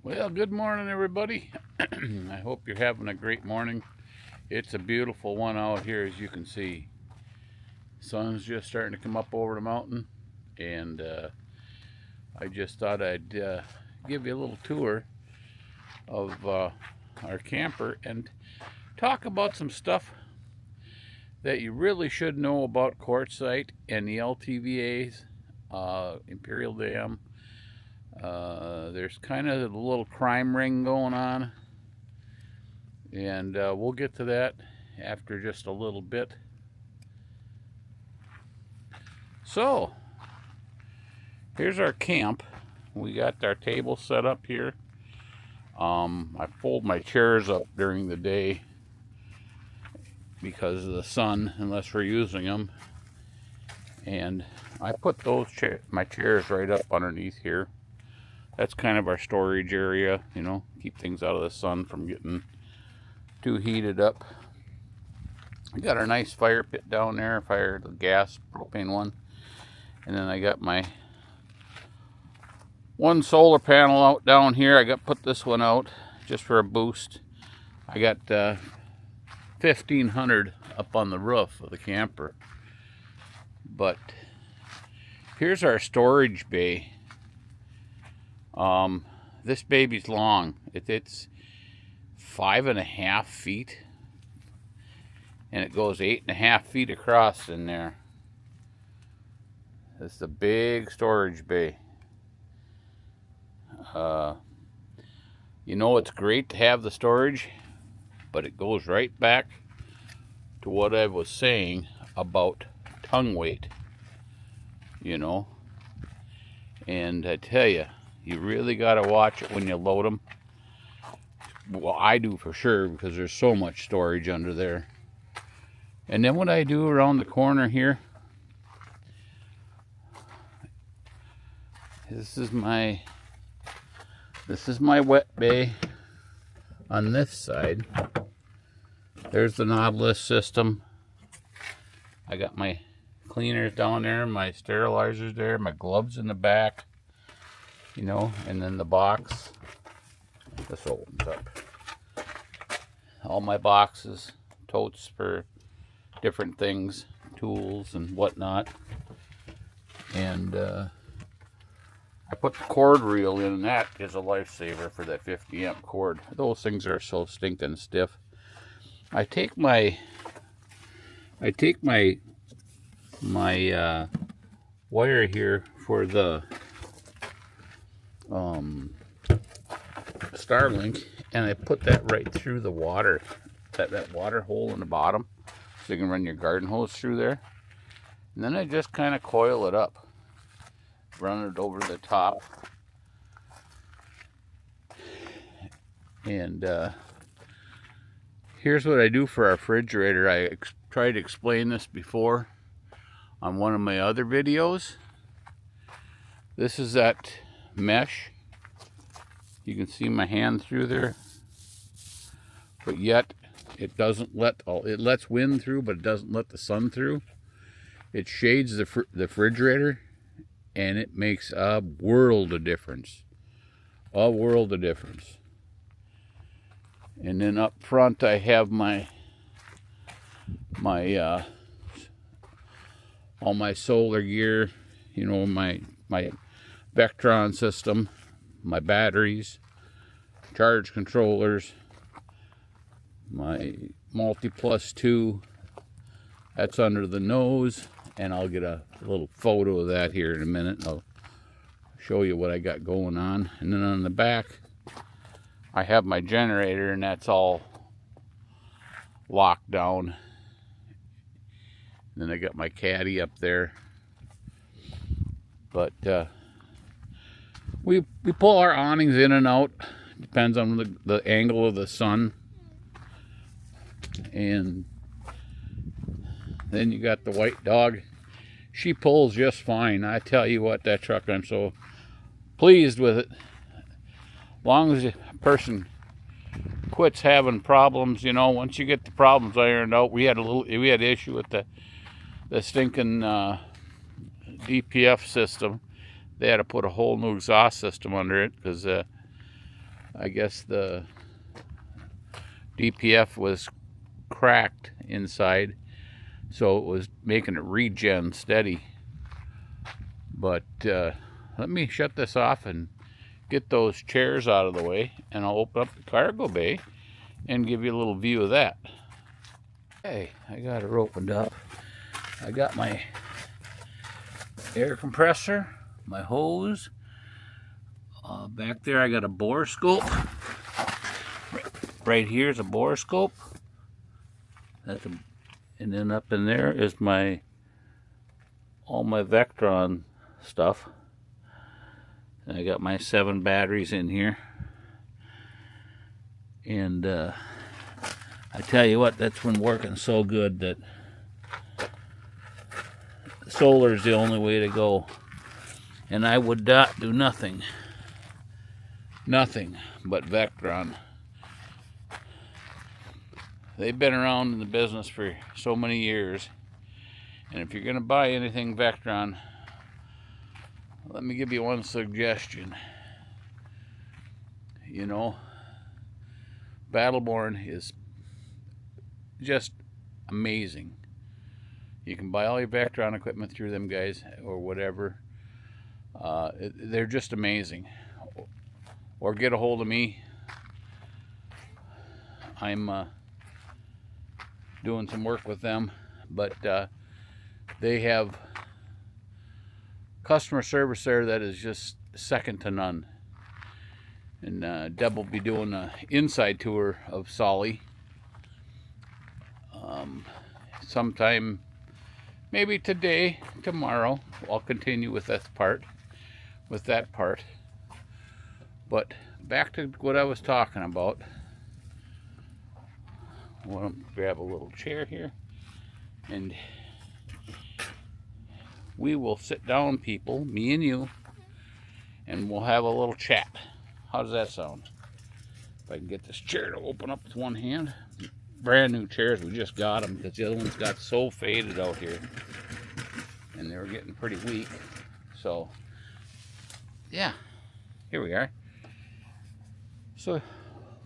Well, good morning, everybody. I hope you're having a great morning. It's a beautiful one out here, as you can see. Sun's just starting to come up over the mountain, and I just thought I'd give you a little tour of our camper and talk about some stuff that you really should know about Quartzsite and the LTVAS, Imperial Dam. There's kind of a little crime ring going on, and we'll get to that after just a little bit. So here's our camp. We got our table set up here. I fold my chairs up during the day because of the sun, unless we're using them, and I put those my chairs right up underneath here. That's kind of our storage area, you know, keep things out of the sun from getting too heated up. We got our nice fire pit down there, the gas propane one. And then I got my one solar panel out down here. I put this one out just for a boost. I got 1,500 up on the roof of the camper. But here's our storage bay. This baby's long. It's 5.5 feet, and it goes 8.5 feet across in there. It's a big storage bay. You know, it's great to have the storage, but it goes right back to what I was saying about tongue weight, you know. And I tell you, you really got to watch it when you load them. Well, I do for sure, because there's so much storage under there. And then what I do around the corner here, this is my wet bay on this side. There's the Nautilus system. I got my cleaners down there, my sterilizers there, my gloves in the back, you know, and then the box. This opens up. All my boxes, totes for different things, tools and whatnot. And I put the cord reel in, and that is a lifesaver for that 50 amp cord. Those things are so stinking stiff. I take my wire here for the Starlink, and I put that right through the water, that water hole in the bottom, so you can run your garden hose through there. And then I just kind of coil it up, run it over the top, and here's what I do for our refrigerator. I tried to explain this before on one of my other videos. This is that mesh. You can see my hand through there, but yet it doesn't it lets wind through, but it doesn't let the sun through. It shades the refrigerator, and it makes a world of difference. A world of difference. And then up front I have my all my solar gear, you know, my Vectron system, my batteries, charge controllers, my Multi-Plus 2, that's under the nose, and I'll get a little photo of that here in a minute. I'll show you what I got going on. And then on the back, I have my generator, and that's all locked down. And then I got my caddy up there. But we pull our awnings in and out. Depends on the angle of the sun. And then you got the white dog. She pulls just fine. I tell you what, that truck, I'm so pleased with it. As long as a person quits having problems, you know, once you get the problems ironed out. We had an issue with the stinking DPF system. They had to put a whole new exhaust system under it because I guess the DPF was cracked inside, so it was making it regen steady. But let me shut this off and get those chairs out of the way, and I'll open up the cargo bay and give you a little view of that. Okay, I got her opened up. I got my air compressor, my hose. Back there I got a bore scope. Right here is a bore scope. And then up in there is all my Vectron stuff. And I got my 7 batteries in here. And I tell you what, that's been working so good that solar is the only way to go. And I would not do nothing but Vectron. They've been around in the business for so many years. And if you're going to buy anything Vectron, let me give you one suggestion. You know, Battleborn is just amazing. You can buy all your Vectron equipment through them guys or whatever. They're just amazing. Or get a hold of me. I'm doing some work with them, but they have customer service there that is just second to none. And Deb will be doing an inside tour of Solly sometime, maybe today, tomorrow. I'll continue with that part. But back to what I was talking about. I want to grab a little chair here, and we will sit down, people, me and you, and we'll have a little chat. How does that sound? If I can get this chair to open up with one hand. Brand new chairs, we just got them because the other ones got so faded out here, and they were getting pretty weak. So, yeah, here we are. So,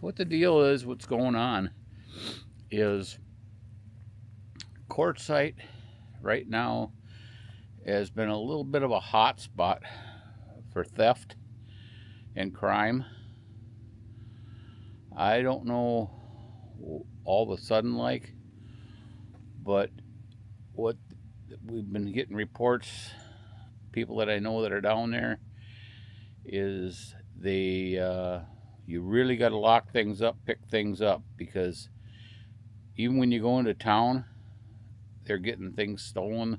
what the deal is, what's going on, is Quartzsite right now has been a little bit of a hot spot for theft and crime. I don't know all of a sudden like, but what we've been getting reports, people that I know that are down there, is you really got to lock things up, pick things up, because even when you go into town, they're getting things stolen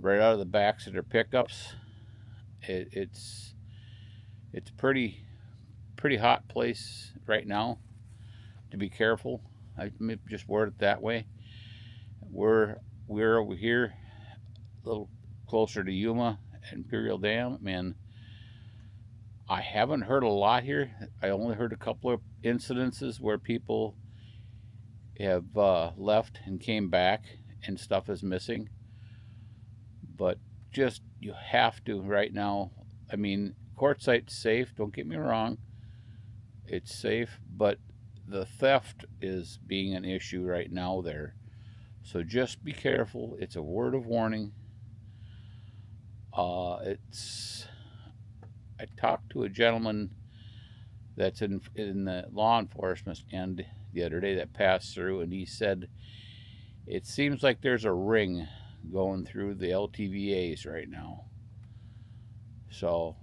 right out of the backs of their pickups. It's pretty hot place right now to be careful. I may just word it that way. We're over here a little closer to Yuma and Imperial Dam, and I haven't heard a lot here. I only heard a couple of incidences where people have left and came back and stuff is missing. But just, you have to right now. I mean, Quartzsite's safe, don't get me wrong. It's safe, but the theft is being an issue right now there. So just be careful. It's a word of warning. I talked to a gentleman that's in the law enforcement end the other day that passed through, and he said it seems like there's a ring going through the LTVAS right now. So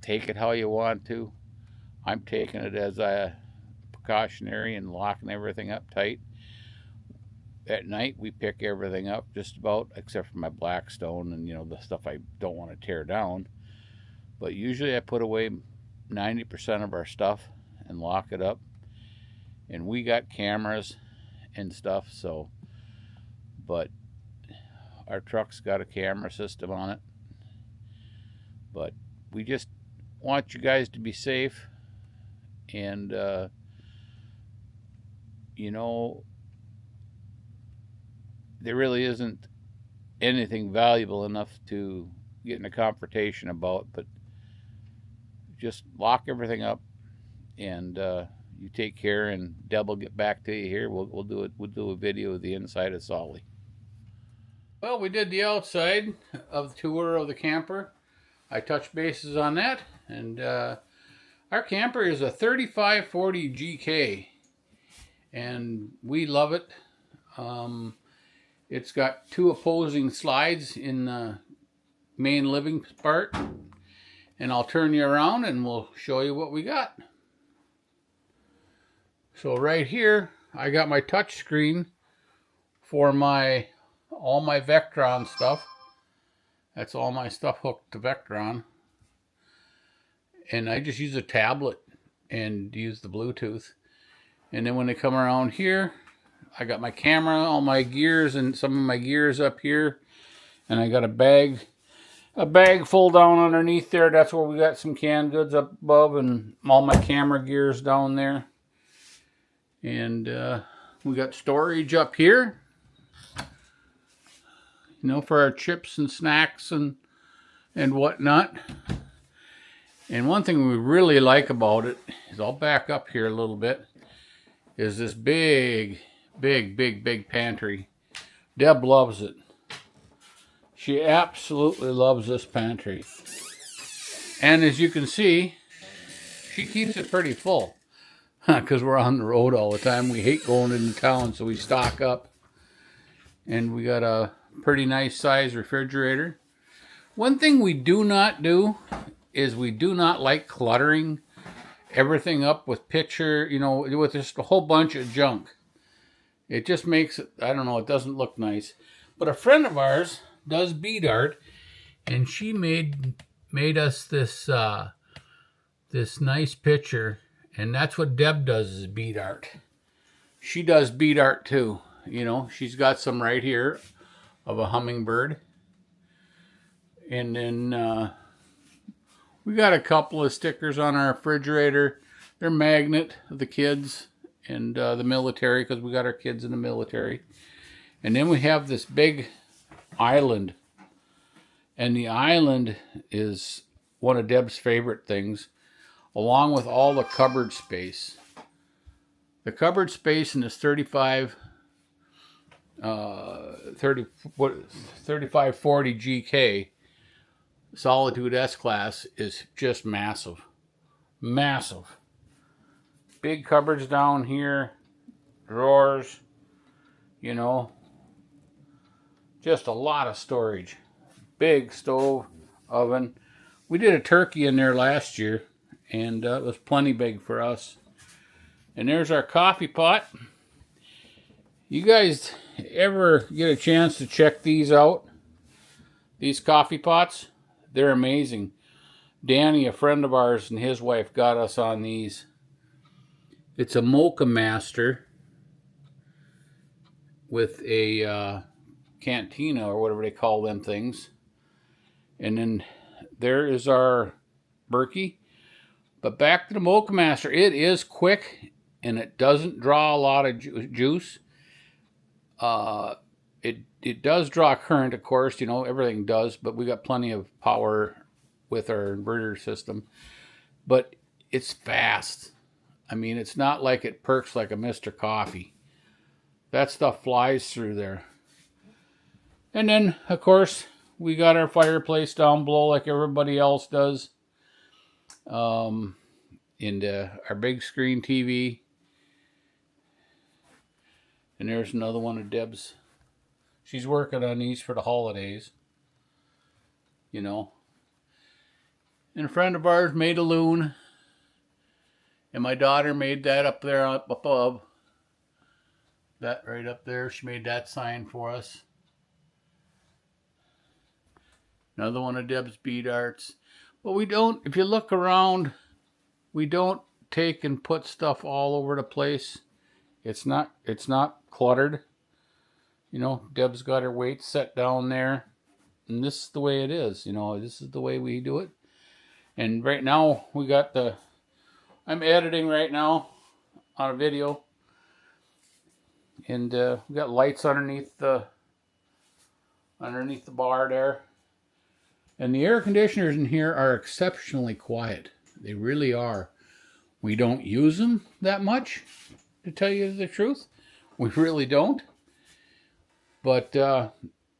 take it how you want to. I'm taking it as a precautionary and locking everything up tight. At night we pick everything up just about, except for my Blackstone and the stuff I don't want to tear down. But usually I put away 90% of our stuff and lock it up. And we got cameras and stuff, so, but our truck's got a camera system on it. But we just want you guys to be safe, and there really isn't anything valuable enough to get in a confrontation about, but just lock everything up, And you take care, and Deb will get back to you here. We'll do it. We'll do a video of the inside of Solly. Well, we did the outside of the tour of the camper. I touched bases on that, and our camper is a 3540 GK, and we love it. It's got 2 opposing slides in the main living part, and I'll turn you around and we'll show you what we got. So right here, I got my touch screen for all my Vectron stuff. That's all my stuff hooked to Vectron. And I just use a tablet and use the Bluetooth. And then when they come around here, I got my camera, all my gears, and some of my gears up here. And I got a bag full down underneath there. That's where we got some canned goods up above, and all my camera gears down there. And we got storage up here, for our chips and snacks and whatnot. And one thing we really like about it is, I'll back up here a little bit, is this big pantry. Deb loves it. She absolutely loves this pantry. And as you can see, she keeps it pretty full. Because we're on the road all the time. We hate going into town, so we stock up. And we got a pretty nice size refrigerator. One thing we do not do is we do not like cluttering everything up with with just a whole bunch of junk. It just makes it, I don't know, it doesn't look nice. But a friend of ours does bead art, and she made us this this nice picture. And that's what Deb does, is bead art. She does bead art too. She's got some right here of a hummingbird. And then we got a couple of stickers on our refrigerator. They're magnet of the kids and the military, because we got our kids in the military. And then we have this big island. And the island is one of Deb's favorite things, along with all the cupboard space. The cupboard space in this 3540 GK Solitude S-Class is just massive. Massive. Big cupboards down here, drawers, just a lot of storage. Big stove, oven. We did a turkey in there last year, and it was plenty big for us. And there's our coffee pot. You guys ever get a chance to check these out? These coffee pots? They're amazing. Danny, a friend of ours, and his wife got us on these. It's a Mocha Master with a cantina, or whatever they call them things. And then there is our Berkey. But back to the Mocha Master. It is quick, and it doesn't draw a lot of juice. It does draw current, of course. Everything does. But we got plenty of power with our inverter system. But it's fast. I mean, it's not like it perks like a Mr. Coffee. That stuff flies through there. And then, of course, we got our fireplace down below like everybody else does. And our big screen TV. And there's another one of Deb's. She's working on these for the holidays. And a friend of ours made a loon. And my daughter made that up there up above. That right up there. She made that sign for us. Another one of Deb's bead arts. But we don't, if you look around, we don't take and put stuff all over the place. It's not cluttered. Deb's got her weights set down there. And this is the way it is. This is the way we do it. And right now, we got I'm editing right now on a video. And we got lights underneath the bar there. And the air conditioners in here are exceptionally quiet. They really are. We don't use them that much, to tell you the truth. We really don't. But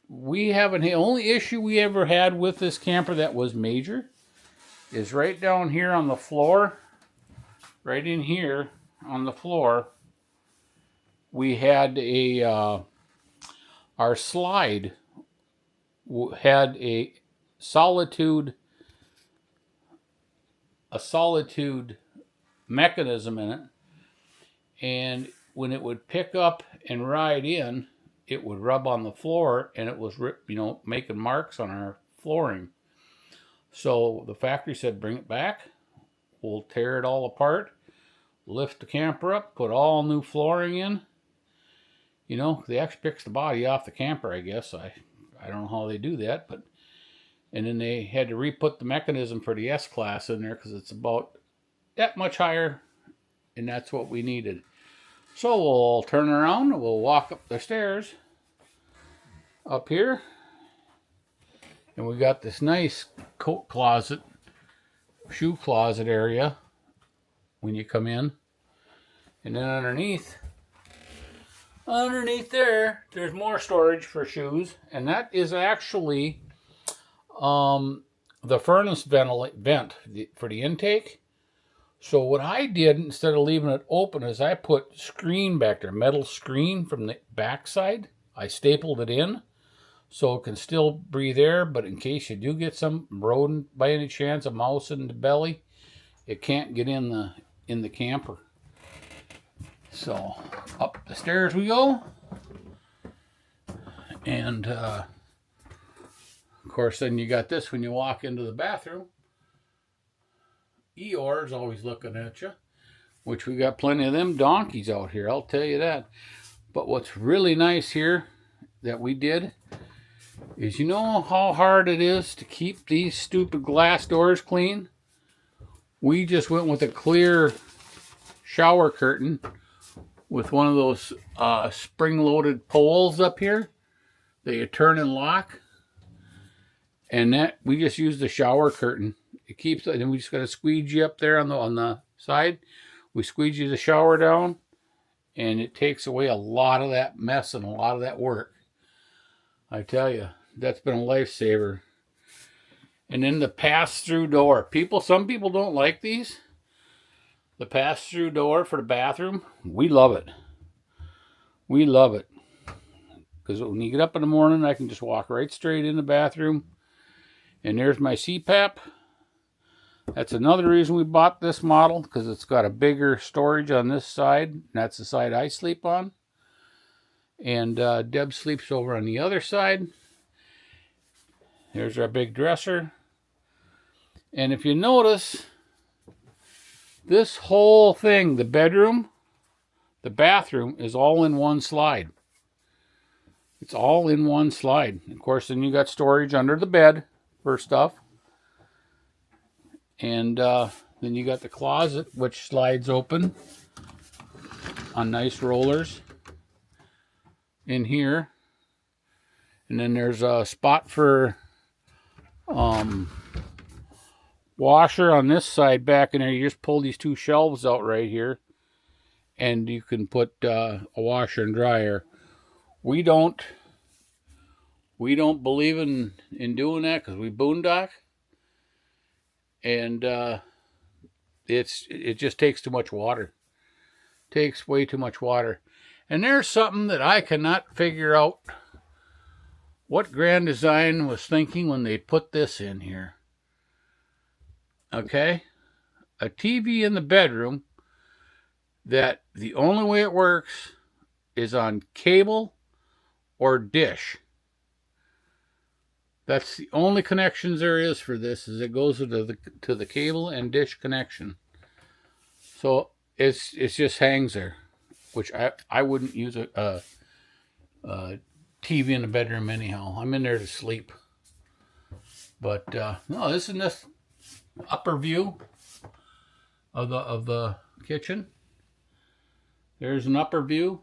we haven't. The only issue we ever had with this camper that was major is right down here on the floor. Right in here on the floor, we had our slide had a solitude mechanism in it, and when it would pick up and ride in, it would rub on the floor, and it was making marks on our flooring. So the factory said, bring it back, we'll tear it all apart, lift the camper up, put all new flooring in. They actually picks the body off the camper, I guess. I don't know how they do that, but and then they had to re-put the mechanism for the S-Class in there because it's about that much higher, and that's what we needed. So we'll turn around, we'll walk up the stairs up here, and we got this nice coat closet, shoe closet area when you come in. And then underneath there's more storage for shoes, and that is actually the furnace vent for the intake. So what I did, instead of leaving it open, is I put screen back there, metal screen from the backside. I stapled it in so it can still breathe air, but in case you do get some rodent by any chance, a mouse in the belly, it can't get in the camper. So up the stairs we go, and of course then you got this when you walk into the bathroom. Eeyore's always looking at you, which we got plenty of them donkeys out here, I'll tell you that. But what's really nice here that we did is, you know how hard it is to keep these stupid glass doors clean? We just went with a clear shower curtain with one of those spring-loaded poles up here that you turn and lock, and that we just use the shower curtain. It keeps, and then we just got a squeegee up there on the side. We squeegee the shower down, and it takes away a lot of that mess and a lot of that work. I tell you, that's been a lifesaver. And then the pass-through door. Some people don't like these. The pass-through door for the bathroom, we love it. We love it. Because when you get up in the morning, I can just walk right straight in the bathroom. And there's my CPAP. That's another reason we bought this model, because it's got a bigger storage on this side. And that's the side I sleep on. And Deb sleeps over on the other side. There's our big dresser. And if you notice, this whole thing, the bedroom, the bathroom, is all in one slide. It's all in one slide. Of course, then you got storage under the bed for stuff. And then you got the closet, which slides open on nice rollers in here. And then there's a spot for washer on this side back in there. You just pull these two shelves out right here, and you can put a washer and dryer. We don't believe in doing that because we boondock, and it just takes too much water. Takes way too much water. And there's something that I cannot figure out what Grand Design was thinking when they put this in here. Okay? A TV in the bedroom that the only way it works is on cable or dish. That's the only connections there is for this, is it goes to the cable and dish connection. So it just hangs there, which I wouldn't use a TV in the bedroom anyhow. I'm in there to sleep. But no, this is this upper view of the kitchen. There's an upper view.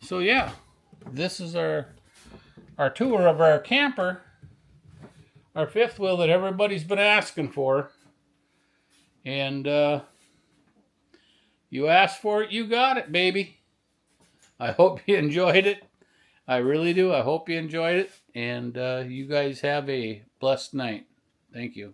So yeah, this is our tour of our camper, our fifth wheel that everybody's been asking for. And you asked for it, you got it, baby. I hope you enjoyed it. I really do. I hope you enjoyed it. And you guys have a blessed night. Thank you.